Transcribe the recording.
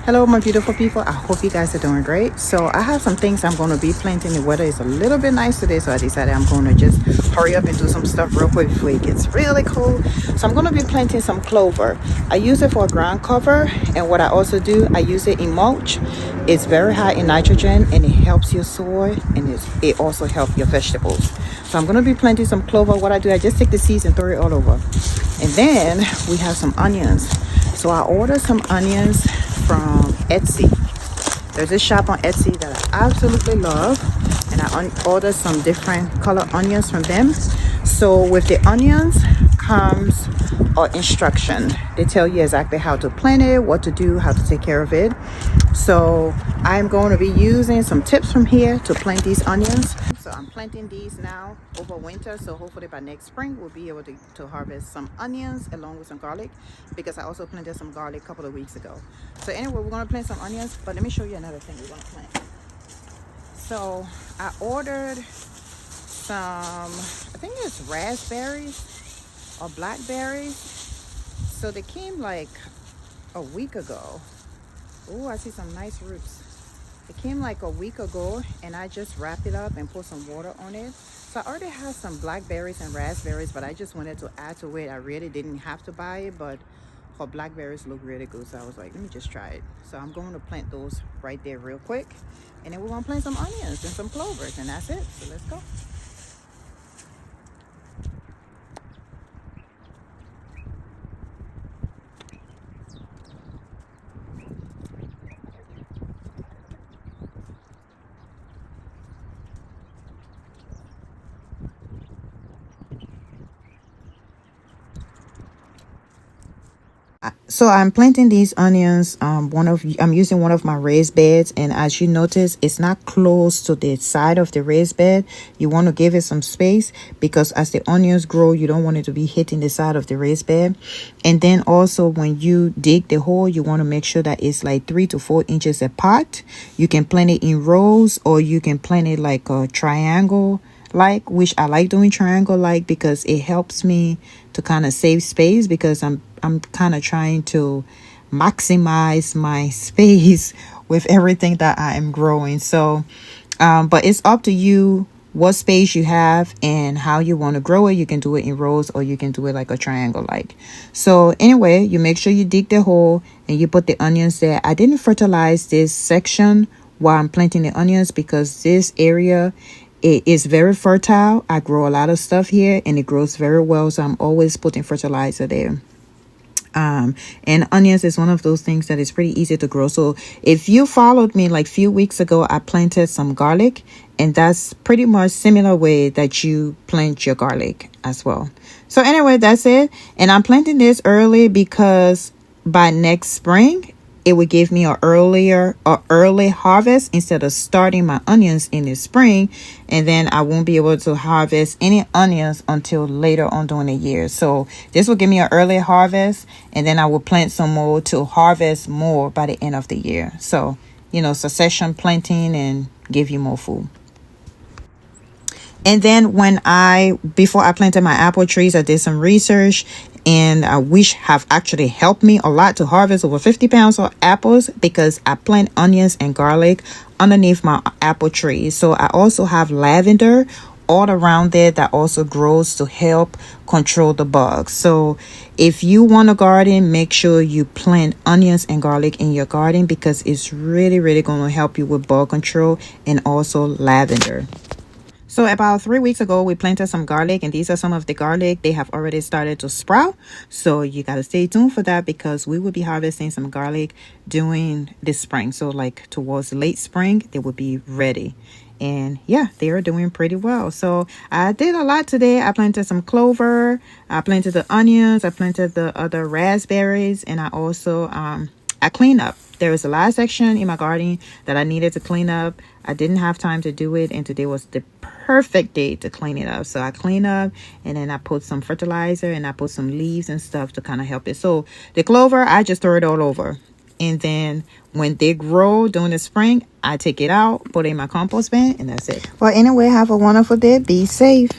Hello my beautiful people, I hope you guys are doing great. So I have some things I'm going to be planting. The weather is a little bit nice today, so I decided I'm going to just hurry up and do some stuff real quick before it gets really cold. So I'm going to be planting some clover. I use it for ground cover, and what I also do, I use it in mulch. It's very high in nitrogen and it helps your soil, and it also helps your vegetables. So I'm going to be planting some clover. What I do, I just take the seeds and throw it all over. And then we have some onions. So I ordered some onions from Etsy. There's this shop on Etsy that I absolutely love, and I ordered some different color onions from them. So with the onions comes an instruction. They tell you exactly how to plant it, what to do, how to take care of it. So I'm going to be using some tips from here to plant these onions. So I'm planting these now over winter, so hopefully by next spring we'll be able to harvest some onions along with some garlic, because I also planted some garlic a couple of weeks ago. So anyway, we're going to plant some onions, but let me show you another thing we're going to plant. So I ordered some, I think it's raspberries or blackberries. So they came like a week ago. Oh, I see some nice roots. It came like a week ago, and I just wrapped it up and put some water on it. So I already have some blackberries and raspberries, but I just wanted to add to it. I really didn't have to buy it, but her blackberries look really good, so I was like, let me just try it. So I'm going to plant those right there real quick, and then we're going to plant some onions and some clovers, and that's it. So let's go. So I'm planting these onions. I'm using one of my raised beds, and as you notice, it's not close to the side of the raised bed. You want to give it some space, because as the onions grow, you don't want it to be hitting the side of the raised bed. And then also when you dig the hole, you want to make sure that it's like 3 to 4 inches apart. You can plant it in rows, or you can plant it like a triangle, like, which I like doing triangle like, because it helps me to kind of save space, because I'm kind of trying to maximize my space with everything that I am growing. So but it's up to you what space you have and how you want to grow it. You can do it in rows, or you can do it like a triangle like. So anyway, you make sure you dig the hole and you put the onions there. I didn't fertilize this section while I'm planting the onions, because this area, it is very fertile. I grow a lot of stuff here and it grows very well, so I'm always putting fertilizer there. And onions is one of those things that is pretty easy to grow. So if you followed me like a few weeks ago, I planted some garlic, and that's pretty much similar way that you plant your garlic as well. So anyway, that's it. And I'm planting this early because by next spring it would give me a early harvest, instead of starting my onions in the spring, and then I won't be able to harvest any onions until later on during the year. So this will give me an early harvest, and then I will plant some more to harvest more by the end of the year. So, succession planting and give you more food. And then before I planted my apple trees, I did some research, and which have actually helped me a lot to harvest over 50 pounds of apples, because I plant onions and garlic underneath my apple trees. So I also have lavender all around there that also grows to help control the bugs. So if you want a garden, make sure you plant onions and garlic in your garden, because it's really, really going to help you with bug control, and also lavender. So about 3 weeks ago, we planted some garlic, and these are some of the garlic. They have already started to sprout. So you got to stay tuned for that, because we will be harvesting some garlic during this spring. So like towards late spring, they will be ready. And yeah, they are doing pretty well. So I did a lot today. I planted some clover. I planted the onions. I planted the other raspberries. And I also, I cleaned up. There was a lot of section in my garden that I needed to clean up. I didn't have time to do it, and today was the perfect day to clean it up. So I cleaned up, and then I put some fertilizer, and I put some leaves and stuff to kind of help it. So the clover, I just throw it all over. And then when they grow during the spring, I take it out, put it in my compost bin, and that's it. Well, anyway, have a wonderful day. Be safe.